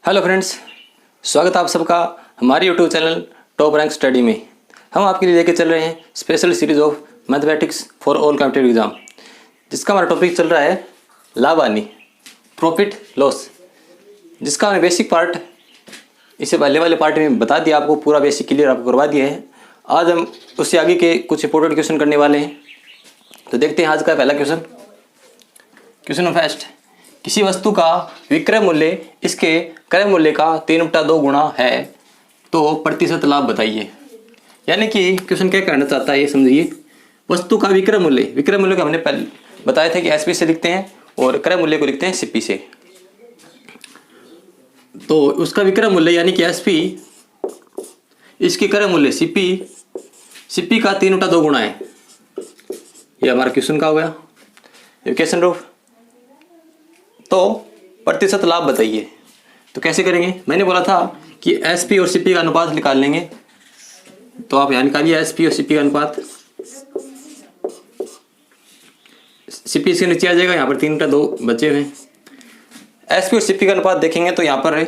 Hello friends, स्वागत है आप सबका हमारे YouTube channel top rank study में। हम आपके लिए लेके चल रहे हैं special series of mathematics for all competitive exam, जिसका हमारा टॉपिक चल रहा है लाभ हानि, प्रॉफिट लॉस, जिसका हमने बेसिक पार्ट इससे पहले वाले पार्ट में बता दिया, आपको पूरा बेसिक क्लियर आपको करवा दिया है। आज हम उससे आगे के कुछ इंपॉर्टेंट क्वेश्चन करने वाले हैं। तो देखते हैं आज का पहला क्वेश्चन फर्स्ट। किसी वस्तु का विक्रय मूल्य इसके क्रय मूल्य का 3/2 गुना है तो प्रतिशत लाभ बताइए। यानी कि क्वेश्चन क्या कहना चाहता है ये समझिए। वस्तु का विक्रय मूल्य का हमने पहले बताया था कि एसपी से लिखते हैं और क्रय मूल्य को लिखते हैं सीपी से। तो उसका विक्रय मूल्य यानी कि एसपी, इसके क्रय मूल्य सीपी का 3/2 गुना है। ये हमारा क्वेश्चन का हो गया क्वेश्चन रूप। तो प्रतिशत लाभ बताइए। तो कैसे करेंगे, मैंने बोला था कि एसपी और सीपी का अनुपात निकाल लेंगे। तो आप यहाँ निकालिए एसपी और सीपी का अनुपात। सीपी इसके नीचे आ जाएगा, यहाँ पर 3/2 बचे हुए। एसपी और सीपी का अनुपात देखेंगे तो यहाँ पर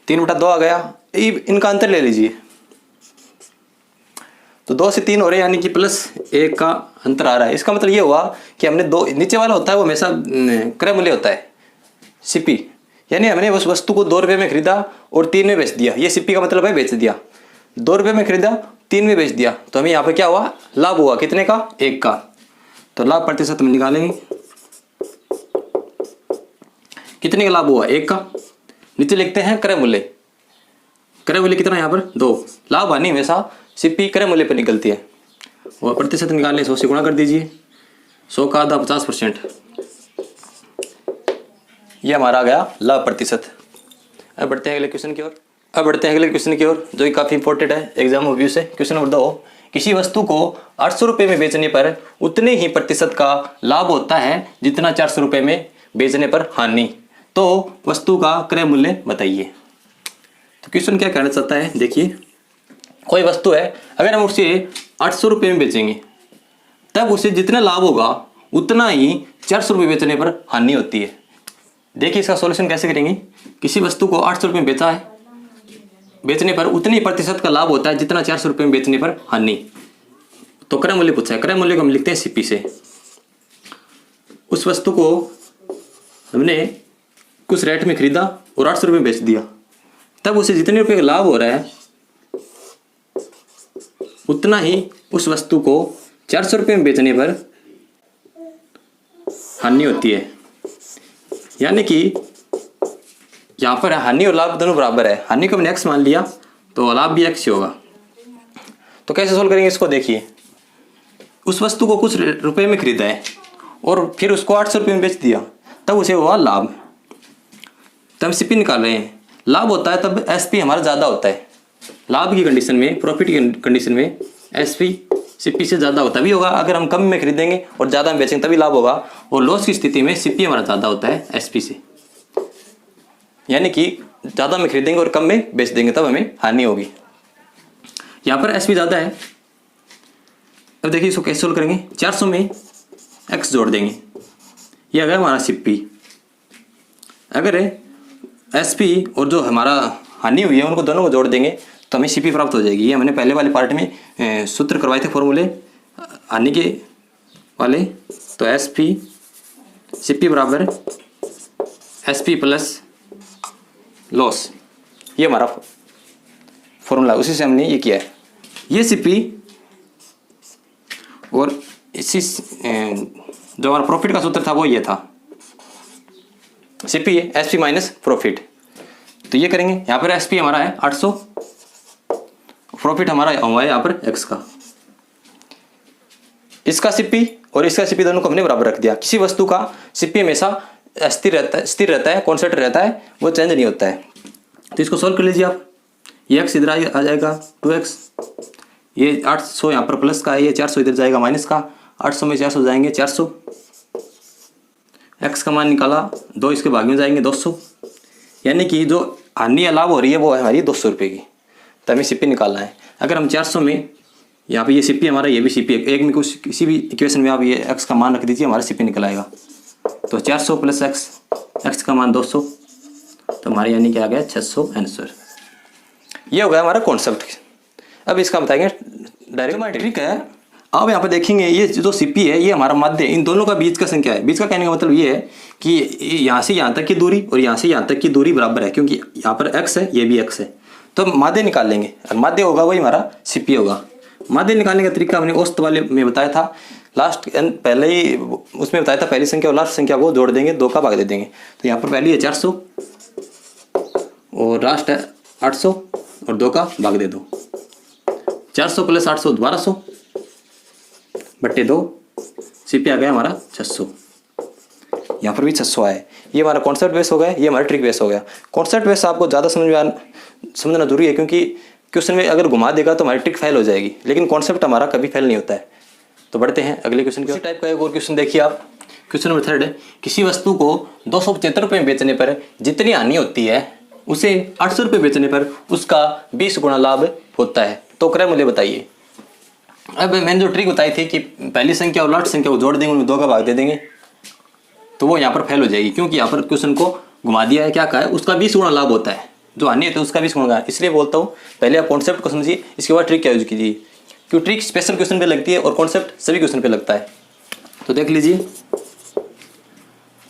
3/2 आ गया। इनका अंतर ले लीजिए, तो 2 से 3 हो रहे हैं, यानी कि +1 का अंतर आ रहा है। इसका मतलब ये हुआ कि हमने दो नीचे वाला होता है वो हमेशा क्रय मूल्य होता है सीपी, यानी हमने उस वस्तु को 2 रुपये में खरीदा और 3 में बेच दिया। ये सीपी का मतलब है बेच दिया। 2 रुपये में खरीदा, 3 में बेच दिया, तो हमें यहाँ पे क्या हुआ, लाभ हुआ। कितने का, 1 का। तो लाभ प्रतिशत में निकालेंगे, कितने का लाभ हुआ, 1 का। नीचे लिखते हैं क्रय मूल्य कितना यहाँ पर 2। लाभ हानि हमेशा सीपी क्रय मूल्य पर निकलती है। और प्रतिशत निकालने 100 से गुणा कर दीजिए। 100 का आधा 50%। ये हमारा आ गया लाभ प्रतिशत। अब बढ़ते हैं अगले क्वेश्चन की ओर, जो कि काफ़ी इंपॉर्टेंट है एग्जाम व्यू से। Question number 2। किसी वस्तु को 800 रुपये में बेचने पर उतने ही प्रतिशत का लाभ होता है जितना 400 रुपये में बेचने पर हानि। तो वस्तु का क्रय मूल्य बताइए। तो क्वेश्चन क्या कहना चाहता है, देखिए। कोई वस्तु है, अगर हम उसे 800 रुपये में बेचेंगे तब उसे जितना लाभ होगा उतना ही 400 रुपये बेचने पर हानि होती है। देखिए इसका सॉल्यूशन कैसे करेंगे। किसी वस्तु को 800 रुपये में बेचा है, बेचने पर उतनी प्रतिशत का लाभ होता है जितना 400 रुपये में बेचने पर हानि। तो क्रय मूल्य पूछा है, क्रय मूल्य को हम लिखते हैं सीपी से। उस वस्तु को हमने कुछ रेट में खरीदा और 800 रुपये में बेच दिया, तब उसे जितने रुपये का लाभ हो रहा है उतना ही उस वस्तु को 400 रुपये में बेचने पर हानि होती है। यानी कि यहाँ पर हानि और लाभ दोनों बराबर है। हानि को हमने x मान लिया तो लाभ भी x ही होगा। तो कैसे सोल्व करेंगे इसको, देखिए। उस वस्तु को कुछ रुपए में खरीदा है और फिर उसको 800 रुपये में बेच दिया, तब उसे हुआ लाभ। तब सीपी निकाल रहे हैं। लाभ होता है तब एसपी हमारा ज़्यादा होता है। लाभ की कंडीशन में, प्रॉफिट की कंडीशन में एसपी सीपी से ज़्यादा होता भी होगा। अगर हम कम में खरीदेंगे और ज़्यादा में बेचेंगे तभी लाभ होगा। और लॉस की स्थिति में सीपी हमारा ज़्यादा होता है एसपी से। यानी कि ज़्यादा में खरीदेंगे और कम में बेच देंगे तब हमें हानि होगी। यहाँ पर एसपी ज़्यादा है। अब देखिए इसको कैसे सोल्व करेंगे। 400 में एक्स जोड़ देंगे, ये आ गया हमारा सीपी। अगर एसपी और जो हमारा हानि हुई है उनको दोनों को जोड़ देंगे तो हमें सीपी प्राप्त हो जाएगी। ये हमने पहले वाले पार्ट में सूत्र करवाए थे फॉर्मूले हानि के वाले। तो एसपी सीपी बराबर एसपी प्लस लॉस, ये हमारा फॉर्मूला, उसी से हमने ये किया है। ये सीपी और इसी जो हमारा प्रॉफिट का सूत्र था वो ये था, सीपी एसपी माइनस प्रॉफिट। तो ये करेंगे। यहाँ पर एसपी हमारा है 800, प्रॉफिट हमारा हुआ है यहाँ पर x का। इसका सीपी और इसका सीपी दोनों को हमने बराबर रख दिया। किसी वस्तु का सीपी हमेशा स्थिर रहता है, कॉन्स्टेंट रहता है, वो चेंज नहीं होता है। तो इसको सोल्व कर लीजिए आप। ये x इधर आ जाएगा 2x, ये 800 यहाँ पर प्लस का है, ये 400 इधर जाएगा माइनस का। 800 में 400 जाएंगे 400, x का मान निकाला, 2 इसके भाग में जाएंगे 200। यानी कि जो हानि या लाभ हो रही है वो है हमारी 200 रुपये की। तो हमें सीपी निकालना है। अगर हम 400 में, यहाँ पे ये सीपी हमारा, ये भी सीपी, एक में कुछ किसी भी इक्वेशन में आप ये एक्स का मान रख दीजिए, हमारा सीपी निकल आएगा। तो 400 प्लस एक्स का मान 200 तो हमारे यानी क्या आ गया 600 आंसर। ये हो गया हमारा कॉन्सेप्ट। अब इसका बताएंगे डायरेक्ट ट्रिक है। अब यहाँ पर देखेंगे ये जो सीपी है ये हमारा माध्य, इन दोनों का बीच का संख्या है। बीच का कहने का मतलब ये है कि यहाँ से यहाँ तक की दूरी और यहाँ से यहाँ तक की दूरी बराबर है, क्योंकि यहाँ पर x है ये भी x है। तो हम माध्य निकाल लेंगे, और माध्य होगा वही हमारा सीपी होगा। माध्य निकालने का तरीका हमने औसत वाले में बताया था, लास्ट पहले ही उसमें बताया था। पहली संख्या और लास्ट संख्या को जोड़ देंगे, 2 का भाग दे देंगे। तो यहाँ पर पहली है 400 और लास्ट है 800 और 2 का भाग दे दो। 400 प्लस 800 1200 बट्टे 2, सीपी आ गया हमारा 600। यहाँ पर भी 600 आया। ये हमारा कॉन्सेप्ट बेस हो गया, ये हमारा ट्रिक बेस हो गया। कॉन्सेप्ट बेस आपको ज़्यादा समझना जरूरी है, क्योंकि क्वेश्चन में अगर घुमा देगा तो हमारी ट्रिक फेल हो जाएगी, लेकिन कॉन्सेप्ट हमारा कभी फेल नहीं होता है। तो बढ़ते हैं अगले क्वेश्चन के टाइप का एक और क्वेश्चन देखिए आप। क्वेश्चन नंबर 3 है, किसी वस्तु को 275 रुपये में बेचने पर जितनी हानि होती है उसे 800 रुपये बेचने पर उसका 20 गुना लाभ होता है, तो क्रय मूल्य बताइए। अब मैंने जो ट्रिक बताई थी कि पहली संख्या और लास्ट संख्या को जोड़ देंगे, उनमें 2 का भाग दे देंगे, तो वो यहाँ पर फेल हो जाएगी, क्योंकि यहाँ पर क्वेश्चन को घुमा दिया है। क्या कहा है, उसका 20 गुना लाभ होता है, जो हानि है तो उसका 20 गुना। इसलिए बोलता हूँ पहले आप कॉन्सेप्ट को समझिए, इसके बाद ट्रिक क्या यूज कीजिए, क्योंकि ट्रिक स्पेशल क्वेश्चन पे लगती है और कॉन्सेप्ट सभी क्वेश्चन पे लगता है। तो देख लीजिए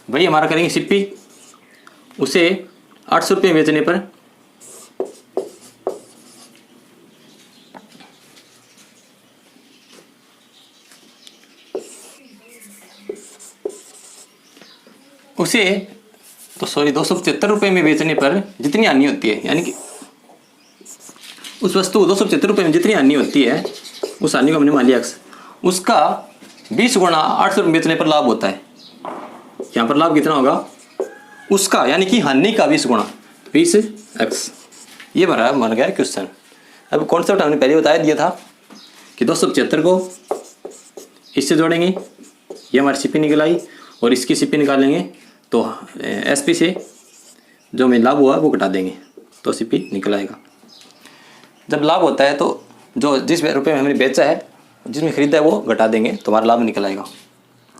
भाई, हमारा करेंगे सीपी, उसे 800 रुपये बेचने पर उसे 275 रुपये में बेचने पर जितनी हानि होती है, यानी कि उस वस्तु को 275 रुपये में जितनी हानि होती है, उस हानि को हमने मान लिया x, उसका 20 गुना 800 रुपये बेचने पर लाभ होता है। यहाँ पर लाभ कितना होगा, उसका यानी कि हानि का 20 गुना 20x। ये बन गया क्वेश्चन। अब कॉन्सेप्ट हमने पहले बताया दिया था कि 275 को इससे जोड़ेंगे, ये हमारी सीपी निकल आई, और इसकी सीपी निकालेंगे तो एसपी से जो हमें लाभ हुआ वो घटा देंगे, तो सीपी निकल आएगा। जब लाभ होता है तो जो जिस रुपये में हमने बेचा है, जिसमें खरीदा है वो घटा देंगे, तो हमारा लाभ निकल आएगा।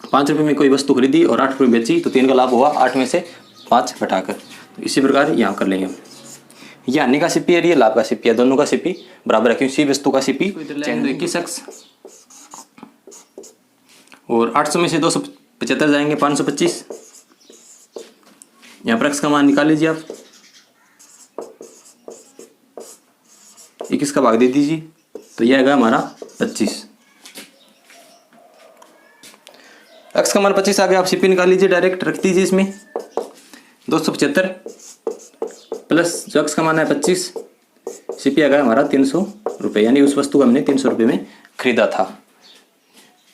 5 रुपये में कोई वस्तु खरीदी और 8 रुपये में बेची, तो 3 का लाभ हुआ, 8 में से 5 घटाकर। तो इसी प्रकार यहाँ कर लेंगे हम। ये हानि का सीपी है, ये लाभ का सीपी है, दोनों का सीपी बराबर है, क्योंकि वस्तु का सीपी 21x और 800 में से 275 जाएंगे 525। यहाँ पर x का मान निकाल लीजिए आप, 21 का भाग दे दीजिए, तो यह आएगा हमारा 25। x का मान 25 आ गया, आप सीपी निकाल लीजिए, डायरेक्ट रख दीजिए इसमें। 275 प्लस जो x का मान है 25, सीपी आ गया हमारा 300 रुपये, यानी उस वस्तु को हमने 300 रुपये में खरीदा था।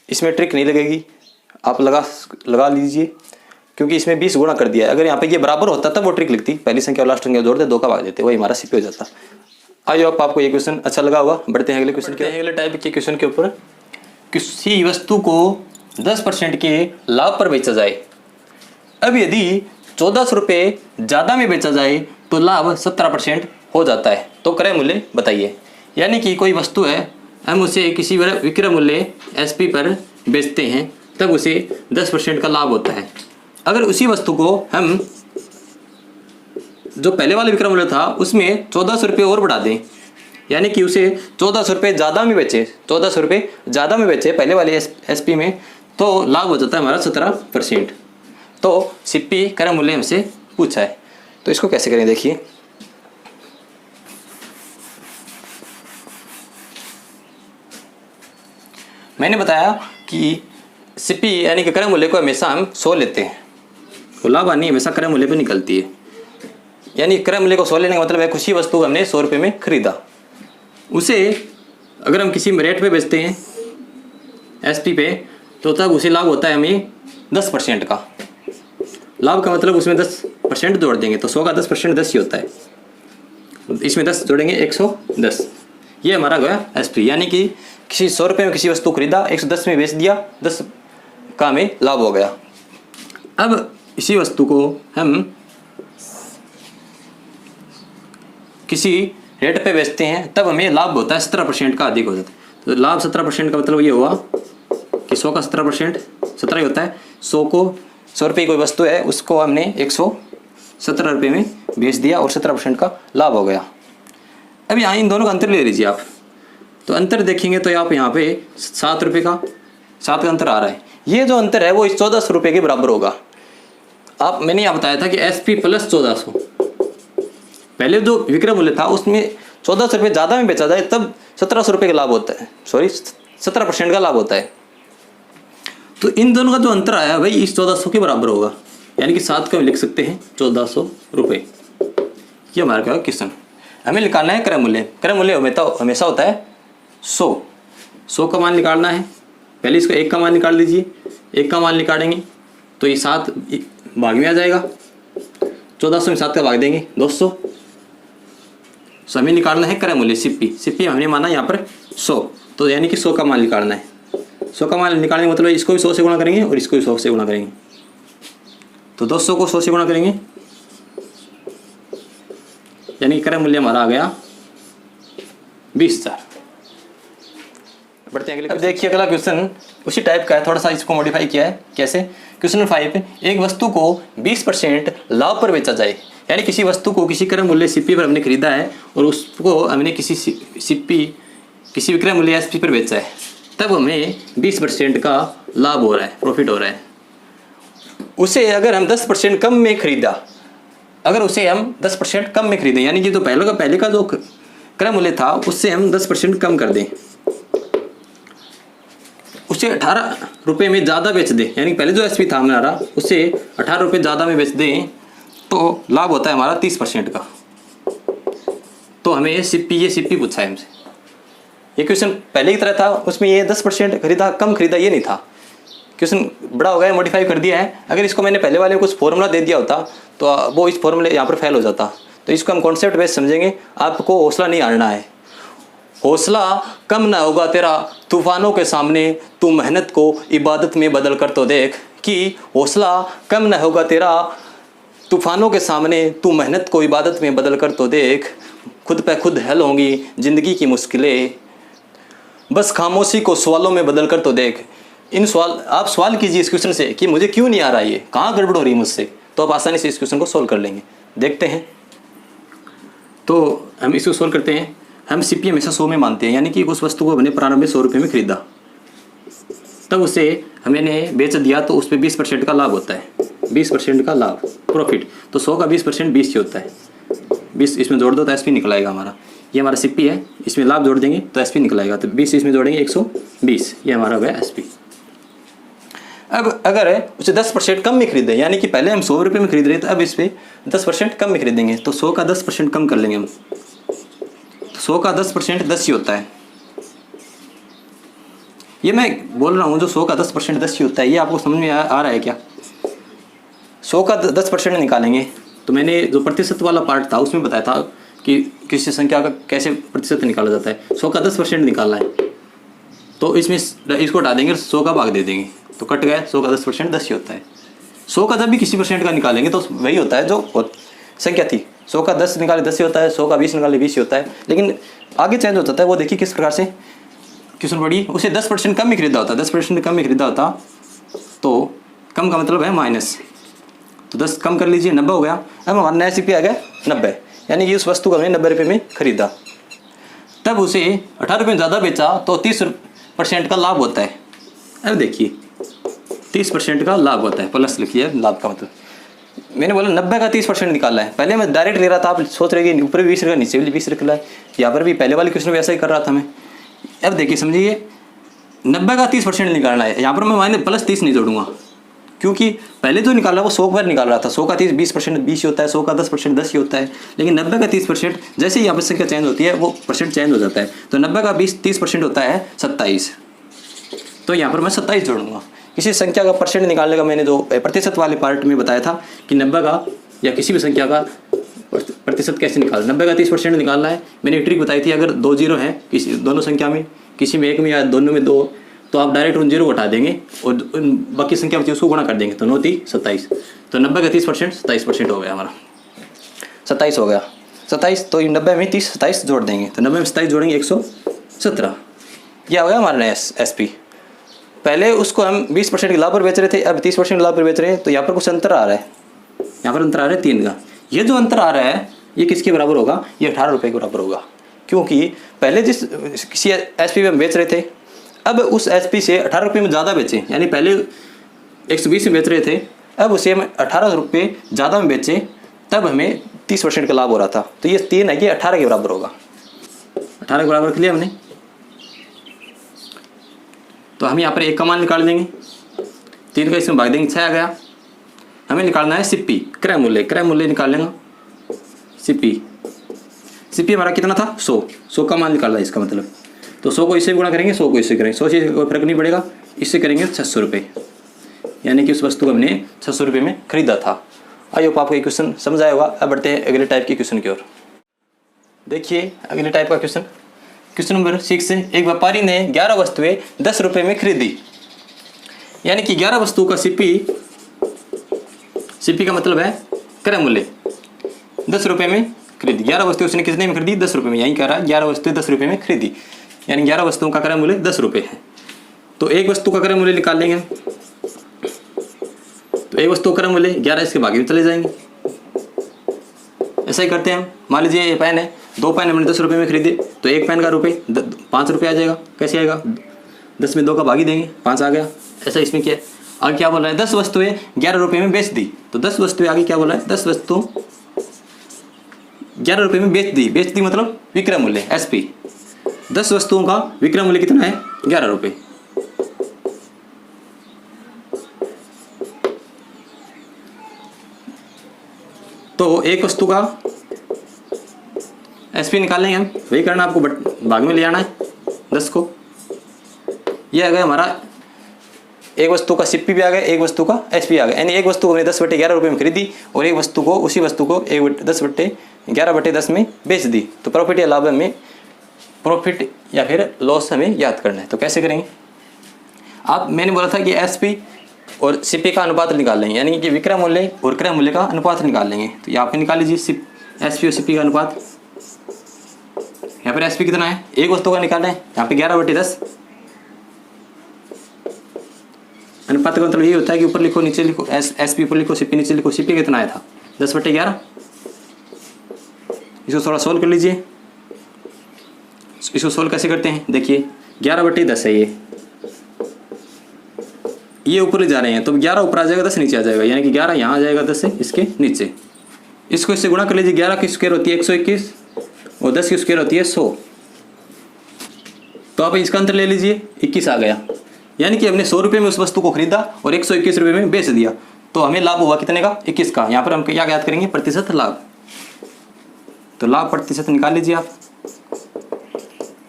इसमें ट्रिक नहीं लगेगी, आप लगा लीजिए, क्योंकि इसमें 20 गुना कर दिया है। अगर यहाँ पे ये बराबर होता तब वो ट्रिक लिखती, पहली संख्या और लास्ट संख्या जोड़ते 2 का भाग देते, वही हमारा सीपी हो जाता। आई होप आपको ये क्वेश्चन अच्छा लगा होगा। बढ़ते हैं अगले क्वेश्चन के। अगले टाइप के क्वेश्चन के ऊपर, किसी वस्तु को 10% के लाभ पर बेचा जाए। अब यदि 1400 रुपये ज़्यादा में बेचा जाए तो लाभ 17% हो जाता है, तो क्रय मूल्य बताइए। यानी कि कोई वस्तु है, हम उसे किसी विक्रय मूल्य एसपी पर बेचते हैं, तब उसे 10% का लाभ होता है। अगर उसी वस्तु को हम जो पहले वाले विक्रय मूल्य था उसमें 1400 रुपये और बढ़ा दें, यानी कि उसे 1400 रुपये ज़्यादा में बेचे, 1400 रुपये ज़्यादा में बेचे पहले वाले एसपी में, तो लाभ हो जाता है हमारा 17%। तो सीपी क्रय मूल्य हमसे पूछा है, तो इसको कैसे करें देखिए। मैंने बताया कि सीपी यानी कि क्रय मूल्य को हमेशा हम 100 लेते हैं, तो लाभ हानि हमेशा क्रय मूल्य पे निकलती है। यानी क्रय मूल्य को 100 लेने का मतलब है खुशी वस्तु को हमने 100 रुपये में खरीदा, उसे अगर हम किसी रेट पे बेचते हैं एसपी पे, तो तब उसे लाभ होता है हमें 10% का। लाभ का मतलब उसमें 10% जोड़ देंगे, तो 100 का 10% 10 ही होता है, इसमें 10 जोड़ेंगे 110। ये हमारा गया एसपी, यानी कि किसी 100 रुपये में किसी वस्तु खरीदा, 110 में बेच दिया, 10 का हमें लाभ हो गया। अब इसी वस्तु को हम किसी रेट पे बेचते हैं, तब हमें लाभ होता है 17% का अधिक हो जाता है। तो लाभ 17% का मतलब ये हुआ कि 100 का 17% 17 ही होता है। 100 रुपये की कोई वस्तु है, उसको हमने 17 रुपये में बेच दिया और 17% का लाभ हो गया। अब यहाँ इन दोनों का अंतर ले लीजिए आप, तो अंतर देखेंगे तो आप यहाँ पे 7 रुपये का 7 का अंतर आ रहा है। ये जो अंतर है वो इस 1400 रुपये के बराबर होगा। आप मैंने यहाँ बताया था कि SP प्लस 1400, पहले जो विक्रय मूल्य था उसमें 1400 रुपये ज़्यादा में बेचा जाए तब 1700 रुपये का लाभ होता है, सॉरी 17% का लाभ होता है। तो इन दोनों का जो अंतर आया भाई इस 1400 के बराबर होगा, यानी कि 7 का लिख सकते हैं 1400 रुपये। ये हमारा क्या क्वेश्चन, हमें निकालना है क्रय मूल्य। क्रय मूल्य हमेशा होता है 100 का मान निकालना है। पहले इसको 1 का मान निकाल लीजिए, 1 का मान निकालेंगे तो ये 7 भाग में आ जाएगा, 1400 में 7 का भाग देंगे 200। सो हमें निकालना है क्रय मूल्य CP हमने माना यहाँ पर 100, तो यानी कि 100 का मान निकालना है। 100 का मान निकालने का मतलब इसको भी 100 से गुणा करेंगे और इसको भी 100 से गुणा करेंगे, तो 200 को 100 से गुणा करेंगे, यानी कि क्रय मूल्य हमारा आ गया 20,000। बढ़ते हैं अगले। अब देखिए अगला क्वेश्चन उसी टाइप का है, थोड़ा सा इसको मॉडिफाई किया है। कैसे? क्वेश्चन 5, एक वस्तु को 20% लाभ पर बेचा जाए, यानी किसी वस्तु को किसी क्रय मूल्य CP पर हमने खरीदा है और उसको हमने किसी विक्रय मूल्य SP पर बेचा है, तब हमें 20% का लाभ हो रहा है, प्रॉफिट हो रहा है। उसे अगर हम 10% कम में खरीदा, अगर उसे हम 10% कम में खरीदें, यानी कि तो पहले का जो क्रय मूल्य था उससे हम 10% कम कर दें, उसे 18 रुपये में ज़्यादा बेच दें, यानी पहले जो SP था हमारा उसे 18 रुपये ज़्यादा में बेच दें, तो लाभ होता है हमारा 30% का। तो हमें ये CP पूछा है हमसे। ये क्वेश्चन पहले की तरह था, उसमें ये 10% खरीदा कम खरीदा ये नहीं था। क्वेश्चन बड़ा हो गया, मॉडिफाई कर दिया है। अगर इसको मैंने पहले वाले कुछ फॉर्मूला दे दिया होता तो वो इस फॉर्मूले यहाँ पर फेल हो जाता। तो इसको हम कॉन्सेप्ट बेस समझेंगे। आपको हौसला नहीं हारना है, हौसला कम ना होगा तेरा तूफानों के सामने, तू मेहनत को इबादत में बदल कर तो देख। कि हौसला कम ना होगा तेरा तूफानों के सामने, तू मेहनत को इबादत में बदल कर तो देख। खुद पे खुद हल होंगी ज़िंदगी की मुश्किलें, बस खामोशी को सवालों में बदल कर तो देख। इन सवाल आप सवाल कीजिए इस क्वेश्चन से कि मुझे क्यों नहीं आ रहा, ये कहाँ गड़बड़ हो रही है मुझसे, तो आप आसानी से इस क्वेश्चन को सोल्व कर लेंगे। देखते हैं, तो हम इसको सोल्व करते हैं। हम CP हमेशा 100 में मानते हैं, यानी कि उस वस्तु को हमने प्रारंभ में 100 रुपये में खरीदा, तब उसे हमने बेच दिया तो उस पर 20% का लाभ होता है, 20% का लाभ प्रॉफिट। तो 100 का 20% 20 ही होता है। 20 इसमें जोड़ दो तो SP निकल आएगा हमारा। ये हमारा CP है, इसमें लाभ जोड़ देंगे तो SP निकल आएगा, तो 20 इसमें जोड़ेंगे 120, ये हमारा हो गया SP। अब अगर उसे 10% कम में खरीदें, यानी कि पहले हम 100 रुपये में खरीद रहे थे, अब इस पर 10% कम में खरीदेंगे, तो 100 का 10% कम कर लेंगे हम। 100 का 10% 10 ही होता है। ये मैं बोल रहा हूँ जो 100 का 10% 10 ही होता है, ये आपको समझ में आ रहा है क्या? 100 का 10% निकालेंगे, तो मैंने जो प्रतिशत वाला पार्ट था उसमें बताया था कि किसी संख्या का कैसे प्रतिशत निकाला जाता है। 100 का 10% निकालना है, तो इसमें इसको हटा देंगे, 100 का भाग दे देंगे, तो कट गया। 100 का 10% 10 ही होता है। 100 का जब भी किसी % का निकालेंगे तो वही होता है जो संख्या थी। 100 का 10 निकाले 10 ही होता है, 100 का 20 निकाले 20 ही होता है, लेकिन आगे चेंज हो जाता है। वो देखिए किस प्रकार से क्वेश्चन पढ़िए। उसे 10% कम में खरीदा होता, 10% कम में खरीदा होता, तो कम का मतलब है माइनस, तो 10 कम कर लीजिए, 90 हो गया। अब हमारा नया CP आ गया 90, यानी कि उस वस्तु को हमने 90 रुपये में खरीदा, तब उसे 18 रुपये में ज़्यादा बेचा तो 30% का लाभ होता है। अब देखिए 30% का लाभ होता है, प्लस लिखिए लाभ का मतलब। मैंने बोला 90 का 30% निकाला है। पहले मैं डायरेक्ट ले रहा था, आप सोच रहे कि ऊपर भी 20 रखा नीचे भी 20 रखा है, यहाँ पर भी पहले वाले क्वेश्चन में ऐसा ही कर रहा था मैं। अब देखिए समझिए, 90 का 30% निकालना है, यहाँ पर मैं माइनस प्लस 30 नहीं जोड़ूंगा, क्योंकि पहले जो निकाल रहा वो 100 पर निकाल रहा था। 100 का 20% 20 ही होता है, 100 का 10% 10 ही होता है, लेकिन 90 का 30% जैसे ही यहाँ पर संख्या चेंज होती है वो परसेंट चेंज हो जाता है। तो 90 का 30% होता है 27, तो यहाँ पर मैं 27 जोड़ूंगा। किसी संख्या का परसेंट निकालने का मैंने जो प्रतिशत वाले पार्ट में बताया था कि 90 का या किसी भी संख्या का प्रतिशत कैसे निकालना, 90 का 30% निकालना है। मैंने एक ट्रिक बताई थी, अगर 2 जीरो हैं किसी दोनों संख्या में, किसी में एक में या दोनों में 2, तो आप डायरेक्ट उन जीरो को हटा देंगे और बाकी संख्या बची उसको गुणा कर देंगे, तो 9 3 27। तो 90 का 30% 27% हो गया हमारा, 27 हो गया 27। तो 90 में 30 27 जोड़ देंगे, तो 90 में 27 जोड़ेंगे 117। यह हो गया हमारा नया SP। पहले उसको हम 20% के लाभ पर बेच रहे थे, अब 30% के लाभ पर बेच रहे हैं, तो यहाँ पर कुछ अंतर आ रहा है। यहाँ पर अंतर आ रहा है 3 का। ये जो अंतर आ रहा है ये किसके बराबर होगा, ये 18 रुपये के बराबर होगा, क्योंकि पहले जिस किसी एसपी में बेच रहे थे, अब उस एसपी से 18 रुपये में ज़्यादा बेचे, यानी पहले 120 में बेच रहे थे, अब उसे हम 18 रुपये ज़्यादा में बेचे, तब हमें 30% का लाभ हो रहा था। तो ये 3 है कि 18 के बराबर होगा, 18 के बराबर के लिए हमने, तो हम यहाँ पर 1 का मान निकाल देंगे, 3 का इसमें भाग देंगे, 6 आ गया। हमें निकालना है सिप्पी, क्रय मूल्य, क्रय मूल्य निकाल लेंगे। सिप्पी हमारा कितना था 100 का मान निकालना है इसका मतलब। तो 100 को इससे गुणा करेंगे, 100 को इससे करेंगे, 100 से कोई फर्क नहीं पड़ेगा, इससे करेंगे 600 रुपये, यानी कि उस वस्तु को हमने 600 रुपये में खरीदा था। आई होप आपको ये क्वेश्चन समझ आया होगा। अब बढ़ते हैं अगले टाइप के क्वेश्चन की ओर। देखिए अगले टाइप का क्वेश्चन, क्वेश्चन नंबर 6 है। एक व्यापारी ने 11 वस्तुएं 10 रुपये में खरीदी, यानी कि 11 वस्तुओं का सीपी का मतलब है क्रय मूल्य, 10 रुपये में खरीदी। 11 वस्तुएं उसने कितने में खरीदी, 10 रुपये में, यही कह रहा है 11 वस्तुएं 10 रुपये में खरीदी, यानी 11 वस्तुओं का क्रय मूल्य 10 रुपये है। तो एक वस्तु का क्रय मूल्य निकाल लेंगे, तो एक वस्तु का क्रय मूल्य 11, इसके भागे में चले जाएंगे। ऐसा ही करते हैं। मान लीजिए ये पेन है, 2 पेन हमने 10 रुपये में खरीदे, तो एक पेन का रुपये 5 रुपये आ जाएगा। कैसे आएगा, 10 में 2 का भागी देंगे, 5 आ गया। ऐसा इसमें क्या है, आगे क्या बोल रहा है, 10 वस्तुएं 11 रुपये में बेच दी। तो 10 वस्तुएं आगे क्या बोला है, 10 वस्तु 11 रुपये में बेच दी मतलब विक्रय मूल्य एसपी। 10 वस्तुओं का विक्रय मूल्य कितना है, 11 रुपये। तो एक वस्तु का एसपी निकालेंगे हम, वही करना आपको, भाग में ले आना है 10 को। यह आ गया हमारा, एक वस्तु का सीपी भी आ गया, एक वस्तु का एसपी आ गया, यानी एक वस्तु को हमने 10/11 रुपये में खरीदी और एक वस्तु को, उसी वस्तु को 10/11/10 में बेच दी। तो प्रॉफिट या लाभ हमें, प्रॉफिट या फिर लॉस हमें याद करना है। तो कैसे करेंगे मैंने बोला था कि एसपी और सीपी का अनुपात निकाल लेंगे, यानी कि विक्रय मूल्य और क्रय मूल्य का अनुपात निकाल लेंगे। तो यहाँ पे निकाल लीजिए एसपी और सीपी का अनुपात। यहाँ पर एसपी कितना है, एक वस्तु का निकालना है, यहाँ पे 11/10। अनुपात का मतलब ये होता है कि ऊपर लिखो नीचे लिखो, एसपी ऊपर लिखो, सीपी नीचे लिखो। सीपी कितना आया था 10/11। इसको थोड़ा सोल्व कर लीजिए। इसको सोल्व कैसे करते हैं, देखिए 11/10 है ये ऊपर ले जा रहे हैं, तो 11 ऊपर आ जाएगा, 10 नीचे आ जाएगा, यानी कि 11 यहाँ आ जाएगा, 10 से इसके नीचे। इसको इससे गुणा कर लीजिए, 11 की स्क्वायर होती है 121 और 10 की स्क्वायर होती है 100। तो आप इसका अंतर ले लीजिए, 21 आ गया, यानी कि हमने 100 रुपये में उस वस्तु को खरीदा और 121 रुपये में बेच दिया। तो हमें लाभ हुआ कितने का, 21 का। यहाँ पर हम क्या याद करेंगे, प्रतिशत लाभ। तो लाभ प्रतिशत निकाल लीजिए आप,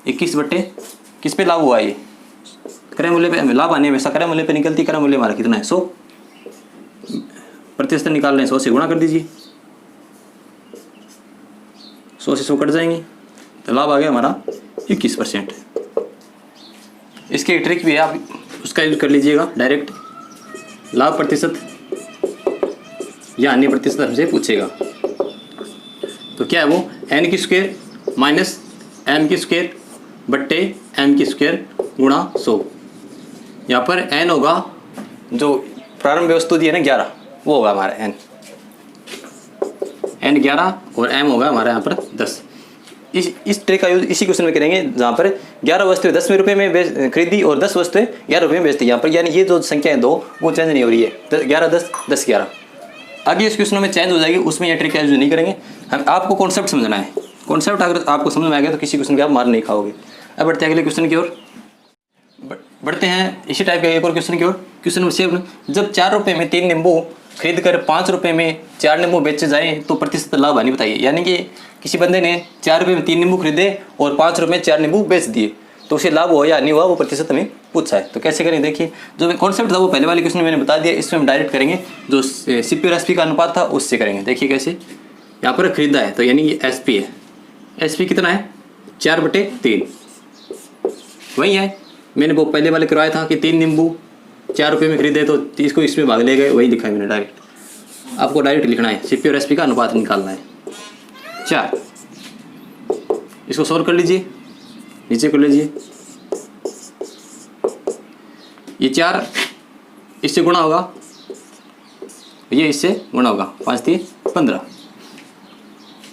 21 बटे किस पे लाभ हुआ, ये क्रय मूल्य पे लाभ आने, वैसा क्रय मूल्य पे निकलती, क्रय मूल्य हमारा कितना है 100, प्रतिशत निकाल रहे हैं, 100 से गुणा कर दीजिए, 100 से 100 कट जाएंगे, तो लाभ आ गया हमारा 21%। इसकी ट्रिक भी है, आप उसका यूज कर लीजिएगा डायरेक्ट। लाभ प्रतिशत या अन्य प्रतिशत हमसे पूछेगा, तो क्या है वो, n की स्क्वायर माइनस m की स्क्वायर बट्टे m की स्क्वायर गुणा 100। यहाँ पर n होगा, जो प्रारंभ वस्तु दी है ना 11, वो होगा हमारा n 11 और m होगा हमारा यहाँ पर 10। इस ट्रिक का यूज इसी क्वेश्चन में करेंगे, जहाँ पर 11 वस्तुएं 10 रुपये में खरीदी और 10 वस्तुएं 11 रुपये में बेचती। यहाँ पर यानी ये जो संख्या है 2 वो चेंज नहीं हो रही है, 11 10 10 11। आगे इस क्वेश्चन में चेंज हो जाएगी, उसमें ये ट्रिक का यूज नहीं करेंगे। हम आपको कॉन्सेप्ट समझना है, कॉन्सेप्ट अगर आपको समझ में आ गया तो किसी क्वेश्चन के आप मार नहीं खाओगे। अब बढ़ते हैं अगले क्वेश्चन की ओर, बढ़ते हैं इसी टाइप के एक और क्वेश्चन की ओर। क्वेश्चन नंबर 7, जब 4 रुपये में 3 नींबू खरीद कर 5 रुपये में 4 नींबू बेचे जाए तो प्रतिशत लाभ हानि बताइए। यानी कि किसी बंदे ने 4 रुपये में 3 नींबू खरीदे और 5 रुपये में 4 नींबू बेच दिए, तो उसे लाभ हुआ या नहीं हुआ, वो प्रतिशत हमें पूछा है। तो कैसे करें, देखिए जो कॉन्सेप्ट था वो पहले वाले क्वेश्चन में मैंने बता दिया, इसमें हम डायरेक्ट करेंगे, जो सीपी और एसपी का अनुपात था उससे करेंगे। देखिए कैसे, यहाँ पर खरीदा है तो यानी ये एसपी है, एसपी कितना है 4/3, वही है मैंने वो पहले वाले करवाया था कि 3 नींबू 4 रुपये में खरीदे तो इसको इसमें भाग ले गए, वही लिखा है मैंने डायरेक्ट। आपको डायरेक्ट लिखना है, सीपी और एसपी का अनुपात निकालना है 4। इसको सोल्व कर लीजिए, नीचे कर लीजिए, ये 4 इससे गुणा होगा ये इससे गुणा होगा, 5 3 15।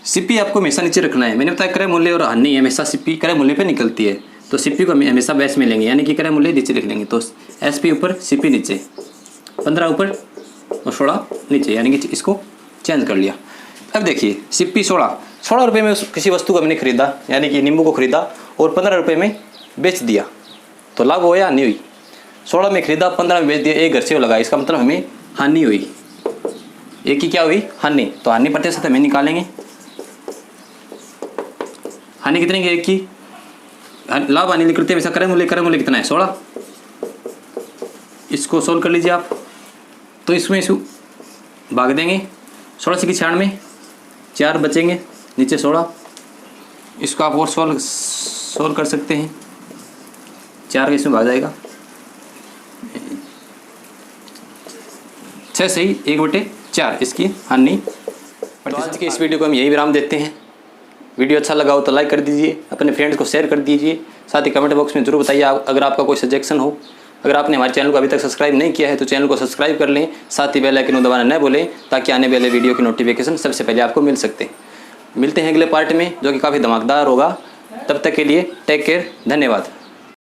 सीपी आपको हमेशा नीचे रखना है। मैंने बताया क्रय मूल्य और हानि हमेशा सीपी क्रय मूल्य पे निकलती है, तो सीपी को हमेशा बेस में लेंगे, यानी कि क्रय मूल्य नीचे लिख लेंगे। तो एसपी ऊपर सीपी नीचे, 15 ऊपर और 16 नीचे, यानी कि इसको चेंज कर लिया। अब देखिए सीपी 16 रुपये में किसी वस्तु को हमने खरीदा, यानी कि नींबू को खरीदा और 15 रुपये में बेच दिया, तो लाभ हो या हानि हुई? 16 में खरीदा 15 में बेच दिया, एक घर से लगा, इसका मतलब हमें हानि हुई। एक की क्या हुई? हानि। तो हानि प्रतिशत हमें निकालेंगे। हानि कितने की? एक की। लाभ हानि निकलते हैं हमेशा क्रय मूल्य कितना है? 16। इसको सोल्व कर लीजिए आप, तो इसमें भाग देंगे, 16 से 96, 4 बचेंगे, नीचे 16। इसको आप और सोल्व कर सकते हैं, 4 का इसमें भाग जाएगा, 6 सही 1/4 इसकी हानि। तो आज के इस वीडियो को हम यही विराम देते हैं। वीडियो अच्छा लगा हो तो लाइक कर दीजिए, अपने फ्रेंड्स को शेयर कर दीजिए, साथ ही कमेंट बॉक्स में जरूर बताइए अगर आपका कोई सजेशन हो। अगर आपने हमारे चैनल को अभी तक सब्सक्राइब नहीं किया है तो चैनल को सब्सक्राइब कर लें, साथ ही बेल आइकन दबाना न भूलें, ताकि आने वाले वीडियो की नोटिफिकेशन सबसे पहले आपको मिल सकते हैं। मिलते हैं अगले पार्ट में, जो कि काफ़ी धमाकेदार होगा। तब तक के लिए टेक केयर, धन्यवाद।